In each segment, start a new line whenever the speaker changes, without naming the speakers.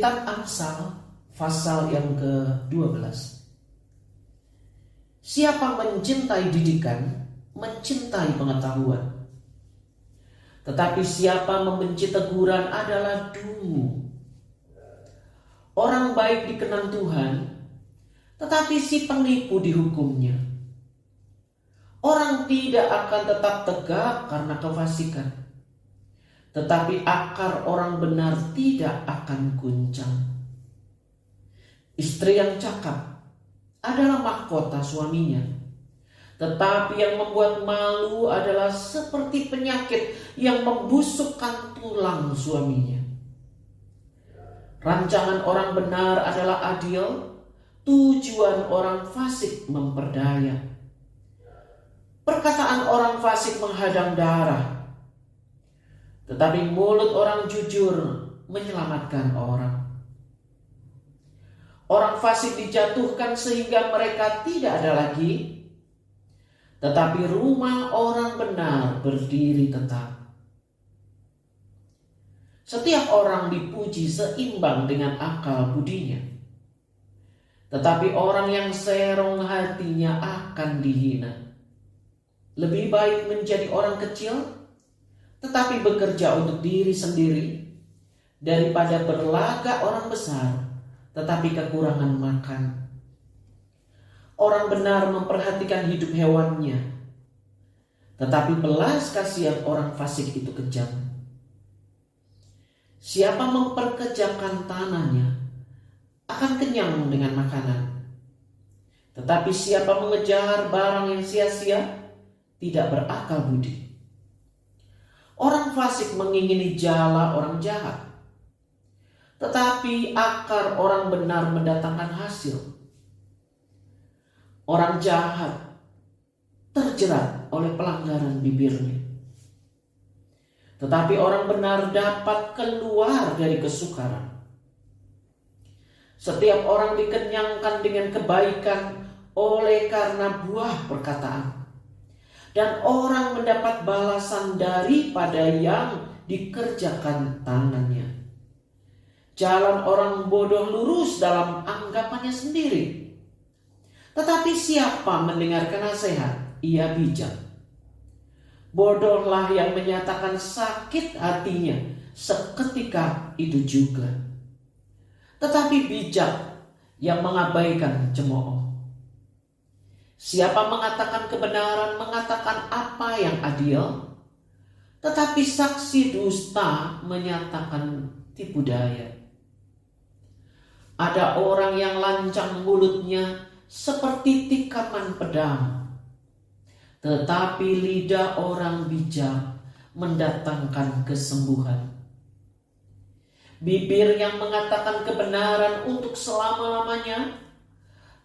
Kitab Amsal pasal yang ke-12. Siapa mencintai didikan, mencintai pengetahuan. Tetapi siapa membenci teguran adalah dungu. Orang baik dikenang Tuhan, tetapi si penipu dihukumnya. Orang tidak akan tetap tegak karena kefasikan, tetapi akar orang benar tidak akan guncang. Istri yang cakap adalah mahkota suaminya, tetapi yang membuat malu adalah seperti penyakit yang membusukkan tulang suaminya. Rancangan orang benar adalah adil, tujuan orang fasik memperdaya. Perkataan orang fasik menghadang darah, tetapi mulut orang jujur menyelamatkan orang. Orang fasik dijatuhkan sehingga mereka tidak ada lagi, tetapi rumah orang benar berdiri tetap. Setiap orang dipuji seimbang dengan akal budinya, tetapi orang yang serong hatinya akan dihina. Lebih baik menjadi orang kecil, tetapi bekerja untuk diri sendiri, daripada berlagak orang besar, tetapi kekurangan makan. Orang benar memperhatikan hidup hewannya, tetapi belas kasihan orang fasik itu kejam. Siapa memperkejakan tanahnya akan kenyang dengan makanan, tetapi siapa mengejar barang yang sia-sia tidak berakal budi. Orang fasik mengingini jala orang jahat, tetapi akar orang benar mendatangkan hasil. Orang jahat terjerat oleh pelanggaran bibirnya, tetapi orang benar dapat keluar dari kesukaran. Setiap orang dikenyangkan dengan kebaikan oleh karena buah perkataan, dan orang mendapat balasan daripada yang dikerjakan tangannya. Jalan orang bodoh lurus dalam anggapannya sendiri, tetapi siapa mendengarkan nasihat, ia bijak. Bodohlah yang menyatakan sakit hatinya seketika itu juga, tetapi bijak yang mengabaikan cemooh. Siapa mengatakan kebenaran mengatakan apa yang adil, tetapi saksi dusta menyatakan tipu daya. Ada orang yang lancang mulutnya seperti tikaman pedang, tetapi lidah orang bijak mendatangkan kesembuhan. Bibir yang mengatakan kebenaran untuk selama-lamanya,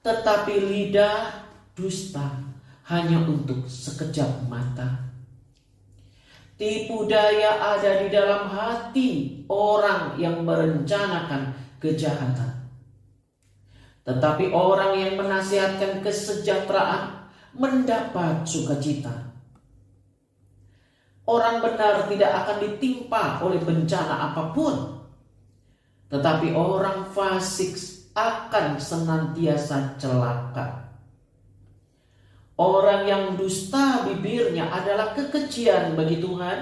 tetapi lidah dusta hanya untuk sekejap mata. Tipu daya ada di dalam hati orang yang merencanakan kejahatan, tetapi orang yang menasihatkan kesejahteraan mendapat sukacita. Orang benar tidak akan ditimpa oleh bencana apapun, tetapi orang fasik akan senantiasa celaka. Orang yang dusta bibirnya adalah kekejian bagi Tuhan,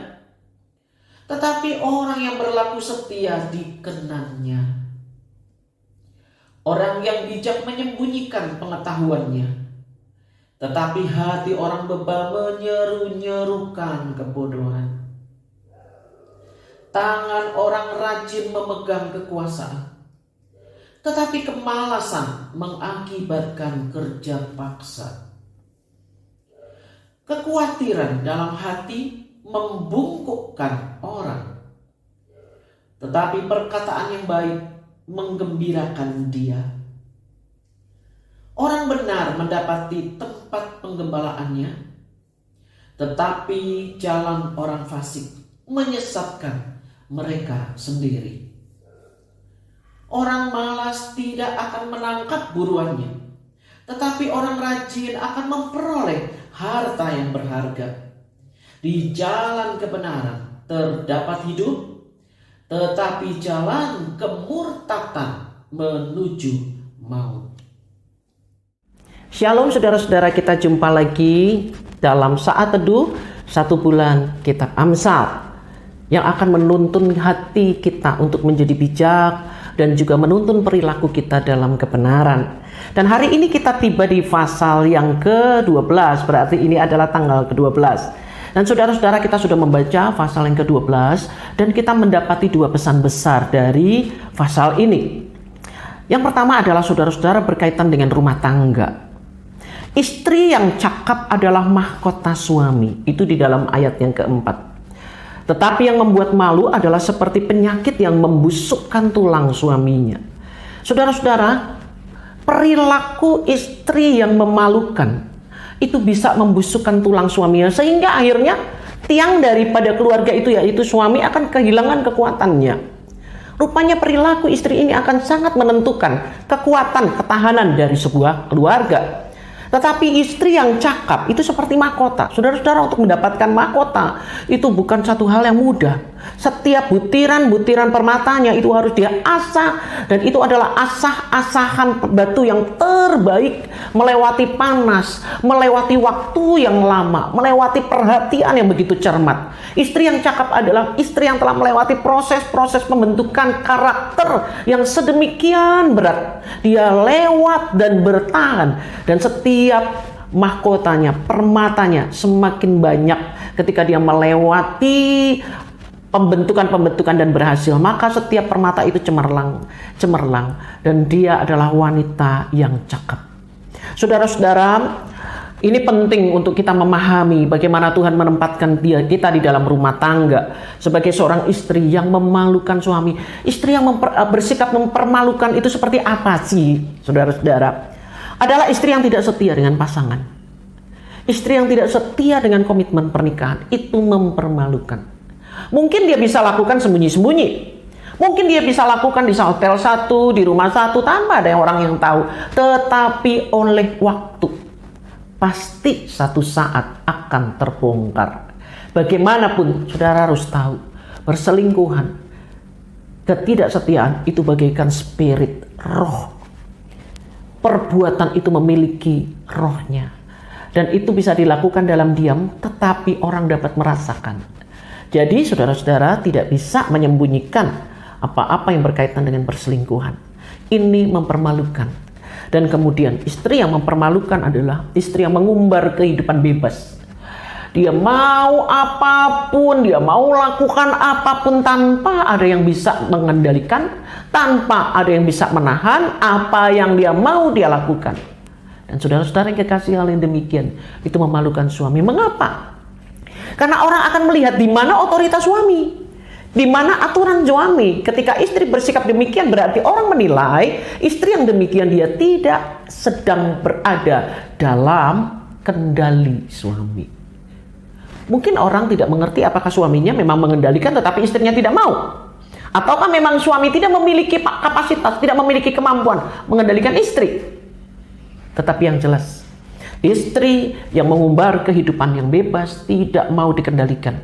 tetapi orang yang berlaku setia dikenannya. Orang yang bijak menyembunyikan pengetahuannya, tetapi hati orang bebal menyeru-nyerukan kebodohan. Tangan orang rajin memegang kekuasaan, tetapi kemalasan mengakibatkan kerja paksa. Kekhawatiran dalam hati membungkukkan orang, tetapi perkataan yang baik menggembirakan dia. Orang benar mendapati tempat penggembalaannya, tetapi jalan orang fasik menyesatkan mereka sendiri. Orang malas tidak akan menangkap buruannya, tetapi orang rajin akan memperoleh harta yang berharga. Di jalan kebenaran terdapat hidup, tetapi jalan kemurtatan menuju maut.
Shalom saudara-saudara, kita jumpa lagi dalam saat teduh 1 bulan kitab Amsal yang akan menuntun hati kita untuk menjadi bijak dan juga menuntun perilaku kita dalam kebenaran. Dan hari ini kita tiba di pasal yang ke-12, berarti ini adalah tanggal ke-12. Dan saudara-saudara, kita sudah membaca pasal yang ke-12 dan kita mendapati dua pesan besar dari pasal ini. Yang pertama adalah saudara-saudara berkaitan dengan rumah tangga. Istri yang cakap adalah mahkota suami, itu di dalam ayat yang keempat. Tetapi yang membuat malu adalah seperti penyakit yang membusukkan tulang suaminya. Saudara-saudara, perilaku istri yang memalukan itu bisa membusukkan tulang suaminya, sehingga akhirnya tiang daripada keluarga itu, yaitu suami, akan kehilangan kekuatannya. Rupanya perilaku istri ini akan sangat menentukan kekuatan ketahanan dari sebuah keluarga. Tetapi istri yang cakap itu seperti mahkota. Saudara-saudara, untuk mendapatkan mahkota itu bukan satu hal yang mudah. Setiap butiran-butiran permatanya itu harus dia asah, dan itu adalah asah-asahan batu yang terbaik, melewati panas, melewati waktu yang lama, melewati perhatian yang begitu cermat. Istri yang cakap adalah istri yang telah melewati proses-proses pembentukan karakter yang sedemikian berat. Dia lewat dan bertahan, dan setiap mahkotanya, permatanya semakin banyak ketika dia melewati pembentukan dan berhasil, maka setiap permata itu cemerlang, dan dia adalah wanita yang cakap. Saudara-saudara, ini penting untuk kita memahami bagaimana Tuhan menempatkan kita di dalam rumah tangga sebagai seorang istri yang memalukan suami. Istri yang bersikap mempermalukan itu seperti apa sih, saudara-saudara? Adalah istri yang tidak setia dengan pasangan. Istri yang tidak setia dengan komitmen pernikahan itu mempermalukan. Mungkin dia bisa lakukan sembunyi-sembunyi. Mungkin dia bisa lakukan di hotel satu, di rumah satu, tanpa ada orang yang tahu. Tetapi oleh waktu, pasti satu saat akan terbongkar. Bagaimanapun, saudara harus tahu, perselingkuhan, ketidaksetiaan itu bagaikan spirit, roh. Perbuatan itu memiliki rohnya. Dan itu bisa dilakukan dalam diam, tetapi orang dapat merasakan. Jadi saudara-saudara tidak bisa menyembunyikan apa-apa yang berkaitan dengan perselingkuhan. Ini mempermalukan. Dan kemudian istri yang mempermalukan adalah istri yang mengumbar kehidupan bebas. Dia mau apapun, dia mau lakukan apapun tanpa ada yang bisa mengendalikan, tanpa ada yang bisa menahan. Apa yang dia mau dia lakukan. Dan saudara-saudara yang kekasih, hal yang demikian itu memalukan suami. Mengapa? Karena orang akan melihat di mana otoritas suami, di mana aturan suami. Ketika istri bersikap demikian, berarti orang menilai istri yang demikian dia tidak sedang berada dalam kendali suami. Mungkin orang tidak mengerti apakah suaminya memang mengendalikan tetapi istrinya tidak mau. Ataukah memang suami tidak memiliki kapasitas, tidak memiliki kemampuan mengendalikan istri. Tetapi yang jelas, istri yang mengumbar kehidupan yang bebas, tidak mau dikendalikan,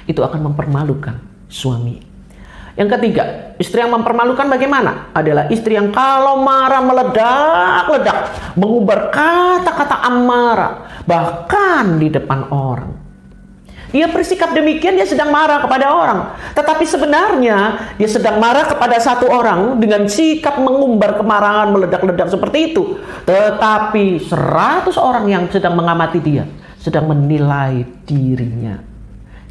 itu akan mempermalukan suami. Yang ketiga, istri yang mempermalukan bagaimana? Adalah istri yang kalau marah meledak-ledak, mengumbar kata-kata amarah, bahkan di depan orang. Dia bersikap demikian, dia sedang marah kepada orang. Tetapi sebenarnya dia sedang marah kepada satu orang dengan sikap mengumbar kemarahan, meledak-ledak seperti itu. Tetapi 100 orang yang sedang mengamati dia sedang menilai dirinya.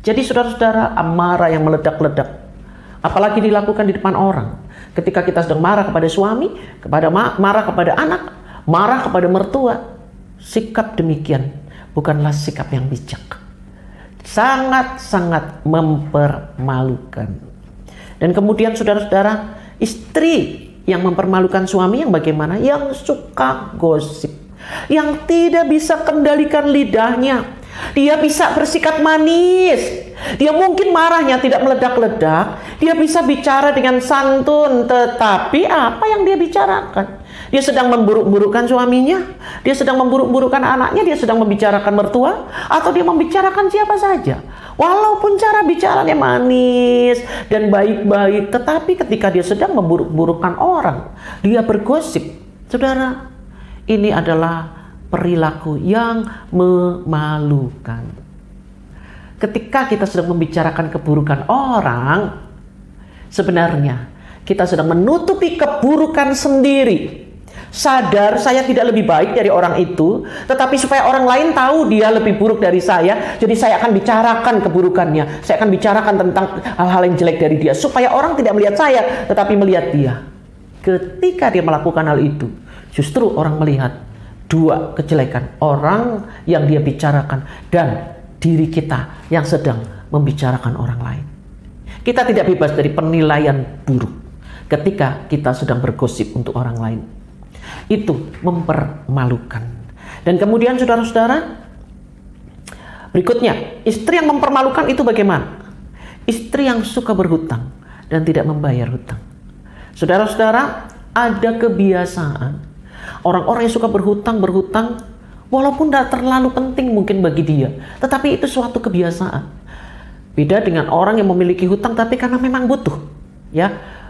Jadi saudara-saudara, amarah yang meledak-ledak, apalagi dilakukan di depan orang. Ketika kita sedang marah kepada suami, marah kepada anak, marah kepada mertua, sikap demikian bukanlah sikap yang bijak. Sangat-sangat mempermalukan. Dan kemudian saudara-saudara, istri yang mempermalukan suami yang bagaimana? Yang suka gosip, yang tidak bisa kendalikan lidahnya. Dia bisa bersikap manis. Dia mungkin marahnya tidak meledak-ledak. Dia bisa bicara dengan santun, tetapi apa yang dia bicarakan? Dia sedang memburuk-burukkan suaminya, dia sedang memburuk-burukkan anaknya, dia sedang membicarakan mertua, atau dia membicarakan siapa saja. Walaupun cara bicaranya manis dan baik-baik, tetapi ketika dia sedang memburuk-burukkan orang, dia bergosip. Saudara, ini adalah perilaku yang memalukan. Ketika kita sedang membicarakan keburukan orang, sebenarnya kita sedang menutupi keburukan sendiri. Sadar saya tidak lebih baik dari orang itu, tetapi supaya orang lain tahu dia lebih buruk dari saya, jadi saya akan bicarakan keburukannya. Saya akan bicarakan tentang hal-hal yang jelek dari dia, supaya orang tidak melihat saya, tetapi melihat dia. Ketika dia melakukan hal itu, justru orang melihat dua kejelekan orang yang dia bicarakan dan diri kita yang sedang membicarakan orang lain. Kita tidak bebas dari penilaian buruk ketika kita sedang bergosip untuk orang lain. Itu mempermalukan. Dan kemudian saudara-saudara, berikutnya, istri yang mempermalukan itu bagaimana? Istri yang suka berhutang dan tidak membayar hutang. Saudara-saudara, ada kebiasaan orang-orang yang suka berhutang walaupun tidak terlalu penting mungkin bagi dia, tetapi itu suatu kebiasaan. Beda dengan orang yang memiliki hutang tapi karena memang butuh, ya.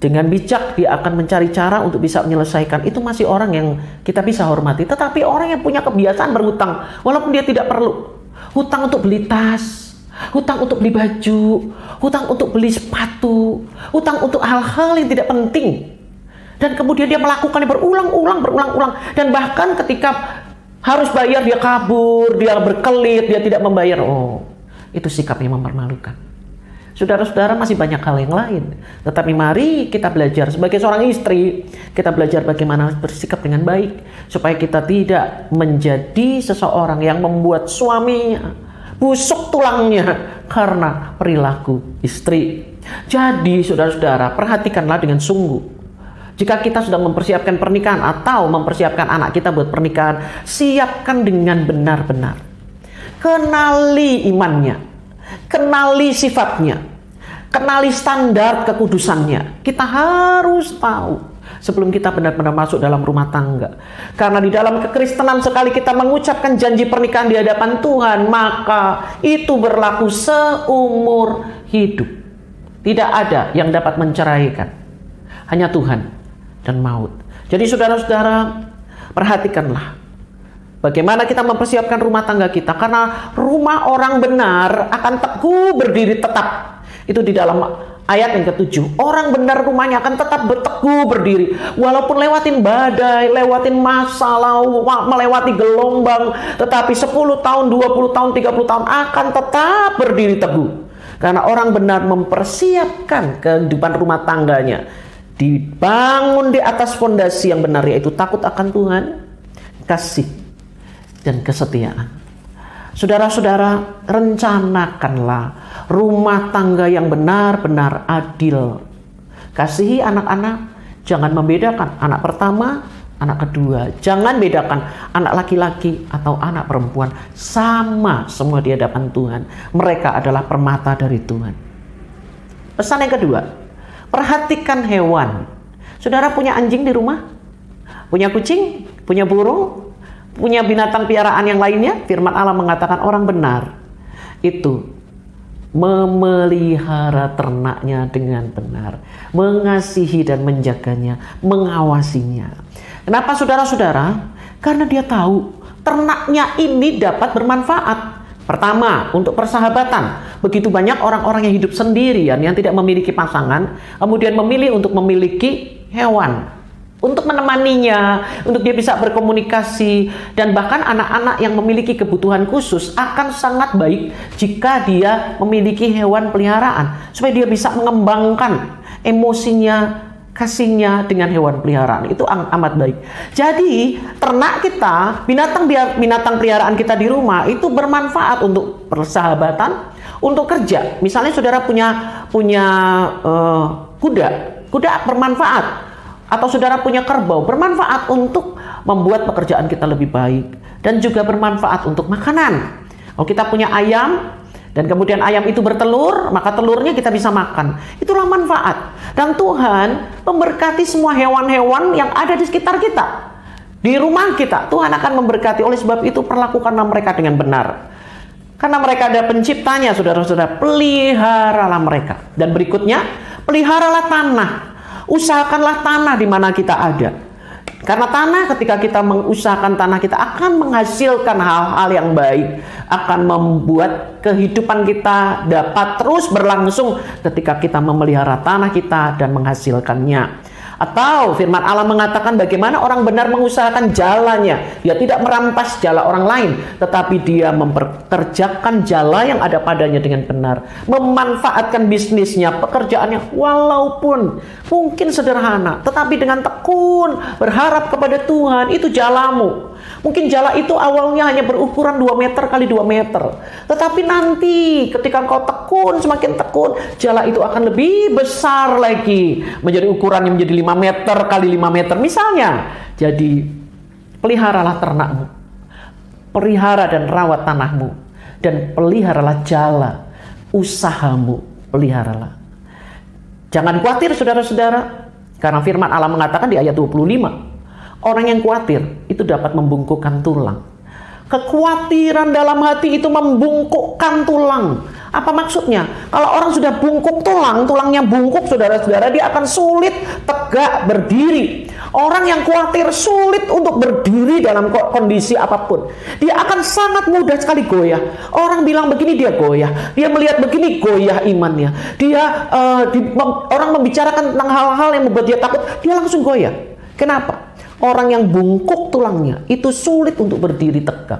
Dengan bijak dia akan mencari cara untuk bisa menyelesaikan. Itu masih orang yang kita bisa hormati. Tetapi orang yang punya kebiasaan berhutang, walaupun dia tidak perlu. Hutang untuk beli tas, hutang untuk beli baju, hutang untuk beli sepatu, hutang untuk hal-hal yang tidak penting. Dan kemudian dia melakukannya berulang-ulang. Dan bahkan ketika harus bayar dia kabur, dia berkelit, dia tidak membayar. Oh, itu sikap yang mempermalukan. Saudara-saudara, masih banyak hal yang lain. Tetapi mari kita belajar sebagai seorang istri, kita belajar bagaimana bersikap dengan baik, supaya kita tidak menjadi seseorang yang membuat suaminya busuk tulangnya karena perilaku istri. Jadi saudara-saudara, perhatikanlah dengan sungguh. Jika kita sedang mempersiapkan pernikahan atau mempersiapkan anak kita buat pernikahan, siapkan dengan benar-benar. Kenali imannya, kenali sifatnya, kenali standar kekudusannya. Kita harus tahu sebelum kita benar-benar masuk dalam rumah tangga. Karena di dalam kekristenan sekali kita mengucapkan janji pernikahan di hadapan Tuhan, maka itu berlaku seumur hidup. Tidak ada yang dapat menceraikan, hanya Tuhan dan maut. Jadi saudara-saudara, perhatikanlah bagaimana kita mempersiapkan rumah tangga kita, karena rumah orang benar akan teguh berdiri tetap. Itu di dalam ayat yang ke-7. Orang benar rumahnya akan tetap teguh berdiri, walaupun lewatin badai, lewatin masa lalu, melewati gelombang, tetapi 10 tahun, 20 tahun, 30 tahun akan tetap berdiri teguh. Karena orang benar mempersiapkan kehidupan rumah tangganya, dibangun di atas fondasi yang benar, yaitu takut akan Tuhan, kasih, dan kesetiaan. Saudara-saudara, rencanakanlah rumah tangga yang benar-benar adil. Kasihi anak-anak, jangan membedakan anak pertama, anak kedua. Jangan bedakan anak laki-laki atau anak perempuan. Sama semua di hadapan Tuhan. Mereka adalah permata dari Tuhan. Pesan yang kedua, perhatikan hewan. Saudara punya anjing di rumah? Punya kucing? Punya burung? Punya binatang piaraan yang lainnya? Firman Allah mengatakan orang benar itu memelihara ternaknya dengan benar, mengasihi dan menjaganya, mengawasinya. Kenapa saudara-saudara? Karena dia tahu ternaknya ini dapat bermanfaat. Pertama, untuk persahabatan. Begitu banyak orang-orang yang hidup sendirian, yang tidak memiliki pasangan, kemudian memilih untuk memiliki hewan, untuk menemaninya, untuk dia bisa berkomunikasi. Dan bahkan anak-anak yang memiliki kebutuhan khusus akan sangat baik jika dia memiliki hewan peliharaan, supaya dia bisa mengembangkan emosinya, kasihnya dengan hewan peliharaan. Itu amat baik. Jadi ternak kita, binatang peliharaan kita di rumah itu bermanfaat untuk persahabatan, untuk kerja. Misalnya saudara punya kuda bermanfaat. Atau saudara punya kerbau, bermanfaat untuk membuat pekerjaan kita lebih baik. Dan juga bermanfaat untuk makanan. Kalau kita punya ayam, Dan kemudian ayam itu bertelur, maka telurnya kita bisa makan. Itulah manfaat. Dan Tuhan memberkati semua hewan-hewan yang ada di sekitar kita. Di rumah kita, Tuhan akan memberkati. Oleh sebab itu, perlakukanlah mereka dengan benar. Karena mereka ada penciptanya, saudara-saudara. Peliharalah mereka. Dan berikutnya, peliharalah tanah. Usahakanlah tanah di mana kita ada. Karena tanah, ketika kita mengusahakan tanah, kita akan menghasilkan hal-hal yang baik. Akan membuat kehidupan kita dapat terus berlangsung ketika kita memelihara tanah kita dan menghasilkannya. Atau firman Allah mengatakan bagaimana orang benar mengusahakan jalannya. Dia tidak merampas jala orang lain, tetapi dia memperkerjakan jala yang ada padanya dengan benar. Memanfaatkan bisnisnya, pekerjaannya, walaupun mungkin sederhana, tetapi dengan tekun, berharap kepada Tuhan. Itu jalamu. Mungkin jala itu awalnya hanya berukuran 2 meter kali 2 meter. Tetapi nanti ketika kau tekun, semakin tekun, jala itu akan lebih besar lagi. Menjadi ukurannya menjadi 5 meter kali 5 meter misalnya. Jadi peliharalah ternakmu. Pelihara dan rawat tanahmu. Dan peliharalah jala usahamu. Peliharalah. Jangan khawatir saudara-saudara. Karena firman Allah mengatakan di ayat 25. Orang yang khawatir itu dapat membungkukkan tulang. Kekhawatiran dalam hati itu membungkukkan tulang. Apa maksudnya? Kalau orang sudah bungkuk tulang, tulangnya bungkuk saudara-saudara, dia akan sulit tegak berdiri. Orang yang khawatir sulit untuk berdiri dalam kondisi apapun. Dia akan sangat mudah sekali goyah. Orang bilang begini dia goyah. Dia melihat begini goyah imannya. Orang membicarakan tentang hal-hal yang membuat dia takut, dia langsung goyah. Kenapa? Orang yang bungkuk tulangnya itu sulit untuk berdiri tegak.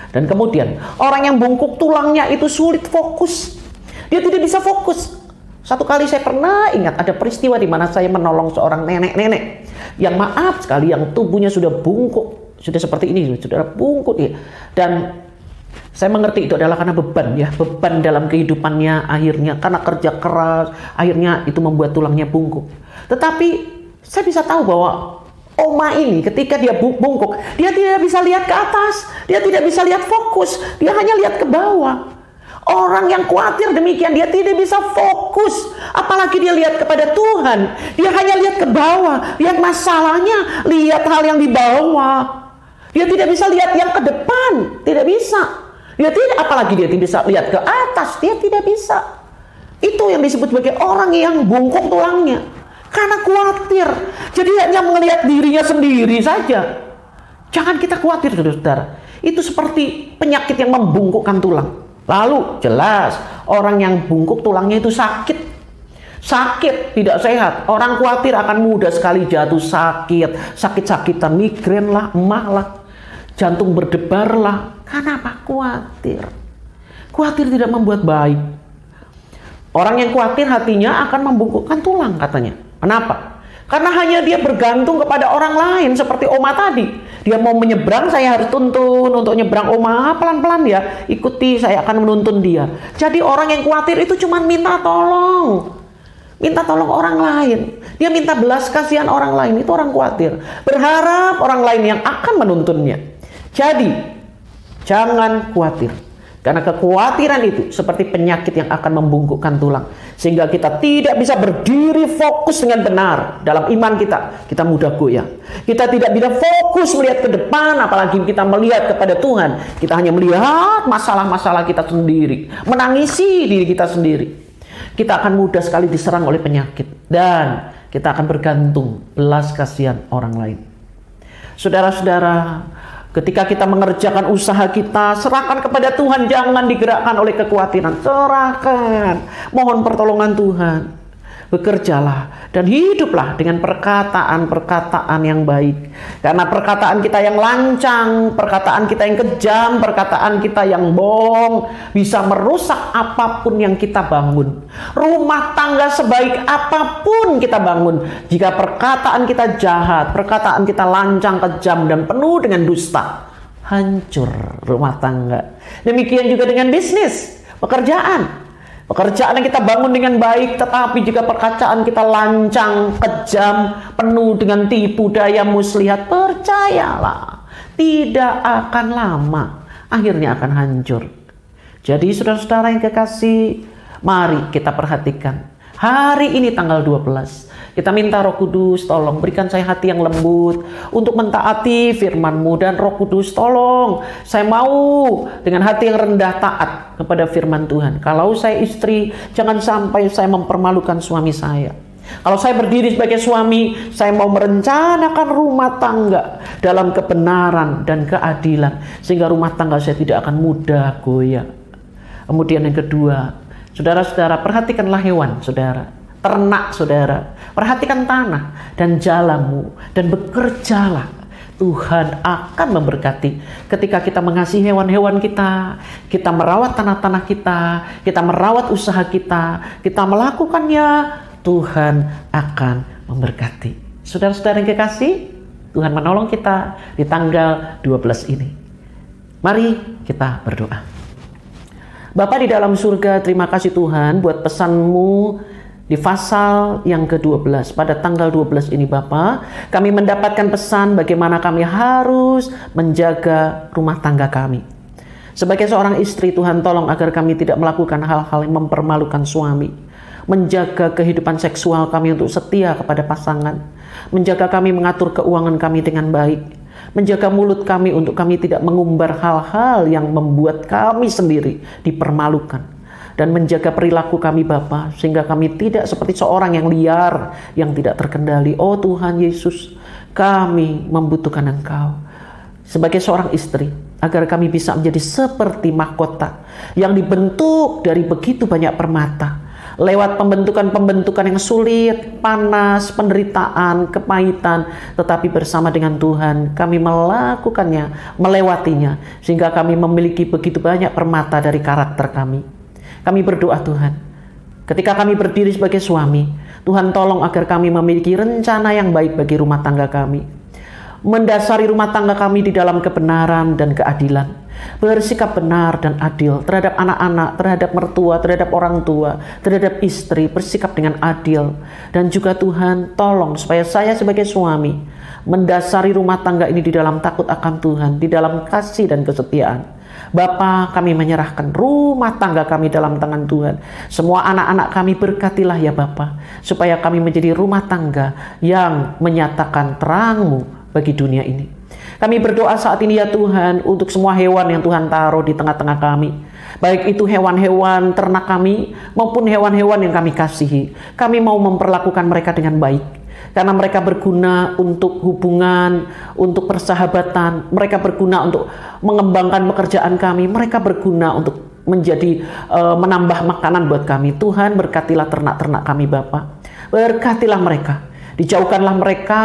Dan kemudian orang yang bungkuk tulangnya itu sulit fokus. Dia tidak bisa fokus. Satu kali saya pernah ingat ada peristiwa di mana saya menolong seorang nenek-nenek yang maaf sekali, yang tubuhnya sudah bungkuk, sudah seperti ini, sudah bungkuk ya. Dan saya mengerti itu adalah karena beban ya, beban dalam kehidupannya akhirnya karena kerja keras, akhirnya itu membuat tulangnya bungkuk. Tetapi saya bisa tahu bahwa Oma ini ketika dia bungkuk, dia tidak bisa lihat ke atas, dia tidak bisa lihat fokus, dia hanya lihat ke bawah. Orang yang khawatir demikian, dia tidak bisa fokus, apalagi dia lihat kepada Tuhan. Dia hanya lihat ke bawah, lihat masalahnya, lihat hal yang di bawah. Dia tidak bisa lihat yang ke depan, tidak bisa. Dia tidak, apalagi dia tidak bisa lihat ke atas, dia tidak bisa. Itu yang disebut sebagai orang yang bungkuk tulangnya. Karena khawatir. Jadi hanya melihat dirinya sendiri saja. Jangan kita khawatir, saudara-saudara. Itu seperti penyakit yang membungkukkan tulang. Lalu jelas orang yang bungkuk tulangnya itu sakit. Sakit, tidak sehat. Orang khawatir akan mudah sekali jatuh sakit. Sakit-sakitan, migrain lah, emah lah. Jantung berdebar lah. Kenapa khawatir? Khawatir tidak membuat baik. Orang yang khawatir hatinya akan membungkukkan tulang katanya. Kenapa? Karena hanya dia bergantung kepada orang lain seperti Oma tadi. Dia mau menyeberang, saya harus tuntun untuk nyeberang. Oma pelan-pelan ya, ikuti, saya akan menuntun dia. Jadi orang yang khawatir itu cuma minta tolong. Minta tolong orang lain. Dia minta belas kasihan orang lain, itu orang khawatir. Berharap orang lain yang akan menuntunnya. Jadi, jangan khawatir. Karena kekhawatiran itu seperti penyakit yang akan membungkukkan tulang. Sehingga kita tidak bisa berdiri fokus dengan benar dalam iman kita. Kita mudah goyah. Kita tidak bisa fokus melihat ke depan, apalagi kita melihat kepada Tuhan. Kita hanya melihat masalah-masalah kita sendiri. Menangisi diri kita sendiri. Kita akan mudah sekali diserang oleh penyakit. Dan kita akan bergantung belas kasihan orang lain. Saudara-saudara, ketika kita mengerjakan usaha kita, serahkan kepada Tuhan, jangan digerakkan oleh kekhawatiran. Serahkan, mohon pertolongan Tuhan. Bekerjalah dan hiduplah dengan perkataan-perkataan yang baik. Karena perkataan kita yang lancang, perkataan kita yang kejam, perkataan kita yang bohong bisa merusak apapun yang kita bangun. Rumah tangga sebaik apapun kita bangun, jika perkataan kita jahat, perkataan kita lancang, kejam, dan penuh dengan dusta, hancur rumah tangga. Demikian juga dengan bisnis, pekerjaan. Pekerjaan yang kita bangun dengan baik, tetapi jika perkataan kita lancang, kejam, penuh dengan tipu daya muslihat, percayalah, tidak akan lama, akhirnya akan hancur. Jadi saudara-saudara yang kekasih, mari kita perhatikan. Hari ini tanggal 12, kita minta Roh Kudus tolong berikan saya hati yang lembut untuk mentaati firman-Mu. Dan Roh Kudus tolong saya mau dengan hati yang rendah taat kepada firman Tuhan. Kalau saya istri, jangan sampai saya mempermalukan suami saya. Kalau saya berdiri sebagai suami, saya mau merencanakan rumah tangga dalam kebenaran dan keadilan, sehingga rumah tangga saya tidak akan mudah goyah. Kemudian yang kedua, saudara-saudara, perhatikanlah hewan, saudara, ternak, saudara, perhatikan tanah dan jalanmu, dan bekerjalah. Tuhan akan memberkati ketika kita mengasihi hewan-hewan kita, kita merawat tanah-tanah kita merawat usaha kita melakukannya, Tuhan akan memberkati. Saudara-saudara yang kekasih, Tuhan menolong kita di tanggal 12 ini. Mari kita berdoa. Bapa di dalam surga, terima kasih Tuhan buat pesan-Mu di pasal yang ke-12. Pada tanggal 12 ini Bapa, kami mendapatkan pesan bagaimana kami harus menjaga rumah tangga kami. Sebagai seorang istri, Tuhan tolong agar kami tidak melakukan hal-hal yang mempermalukan suami. Menjaga kehidupan seksual kami untuk setia kepada pasangan. Menjaga kami mengatur keuangan kami dengan baik. Menjaga mulut kami untuk kami tidak mengumbar hal-hal yang membuat kami sendiri dipermalukan. Dan menjaga perilaku kami Bapa, sehingga kami tidak seperti seorang yang liar, yang tidak terkendali. Oh Tuhan Yesus, kami membutuhkan Engkau sebagai seorang istri, agar kami bisa menjadi seperti mahkota yang dibentuk dari begitu banyak permata. Lewat pembentukan-pembentukan yang sulit, panas, penderitaan, kepahitan, tetapi bersama dengan Tuhan kami melakukannya, melewatinya, sehingga kami memiliki begitu banyak permata dari karakter kami. Kami berdoa Tuhan, ketika kami berdiri sebagai suami, Tuhan tolong agar kami memiliki rencana yang baik bagi rumah tangga kami, mendasari rumah tangga kami di dalam kebenaran dan keadilan, bersikap benar dan adil terhadap anak-anak, terhadap mertua, terhadap orang tua, terhadap istri, bersikap dengan adil. Dan juga Tuhan tolong supaya saya sebagai suami mendasari rumah tangga ini di dalam takut akan Tuhan, di dalam kasih dan kesetiaan. Bapa, kami menyerahkan rumah tangga kami dalam tangan Tuhan. Semua anak-anak kami berkatilah ya Bapa, supaya kami menjadi rumah tangga yang menyatakan terang-Mu bagi dunia ini. Kami berdoa saat ini ya Tuhan untuk semua hewan yang Tuhan taruh di tengah-tengah kami. Baik itu hewan-hewan ternak kami maupun hewan-hewan yang kami kasihi. Kami mau memperlakukan mereka dengan baik. Karena mereka berguna untuk hubungan, untuk persahabatan. Mereka berguna untuk mengembangkan pekerjaan kami. Mereka berguna untuk menjadi menambah makanan buat kami. Tuhan berkatilah ternak-ternak kami Bapa. Berkatilah mereka. Dijauhkanlah mereka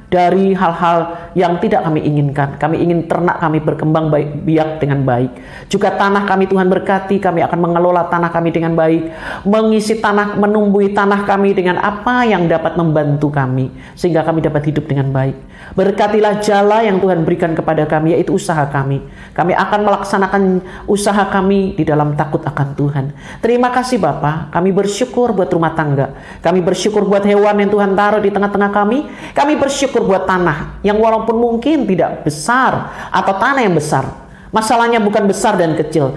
dari hal-hal yang tidak kami inginkan. Kami ingin ternak kami berkembang biak dengan baik. Juga tanah kami Tuhan berkati, kami akan mengelola tanah kami dengan baik, mengisi tanah, menumbuhi tanah kami dengan apa yang dapat membantu kami, sehingga kami dapat hidup dengan baik. Berkatilah jala yang Tuhan berikan kepada kami, yaitu usaha kami. Kami akan melaksanakan usaha kami di dalam takut akan Tuhan. Terima kasih Bapa, kami bersyukur buat rumah tangga. Kami bersyukur buat hewan yang Tuhan taruh di tengah-tengah kami. Kami bersyukur buat tanah yang walaupun mungkin tidak besar atau tanah yang besar. Masalahnya bukan besar dan kecil,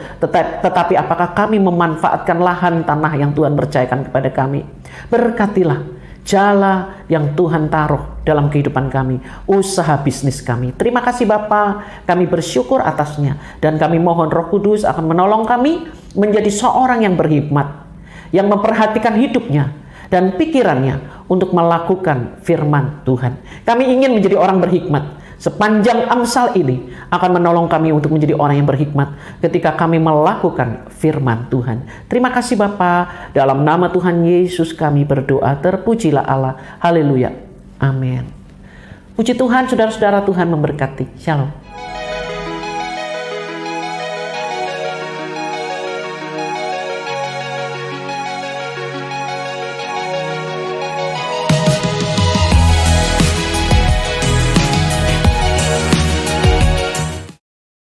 tetapi apakah kami memanfaatkan lahan tanah yang Tuhan percayakan kepada kami. Berkatilah jala yang Tuhan taruh dalam kehidupan kami, usaha bisnis kami. Terima kasih Bapa, kami bersyukur atasnya, dan kami mohon Roh Kudus akan menolong kami menjadi seorang yang berhikmat, yang memperhatikan hidupnya dan pikirannya untuk melakukan firman Tuhan. Kami ingin menjadi orang berhikmat. Sepanjang Amsal ini akan menolong kami untuk menjadi orang yang berhikmat ketika kami melakukan firman Tuhan. Terima kasih Bapa, dalam nama Tuhan Yesus kami berdoa. Terpujilah Allah. Haleluya. Amin. Puji Tuhan, saudara-saudara, Tuhan memberkati. Shalom.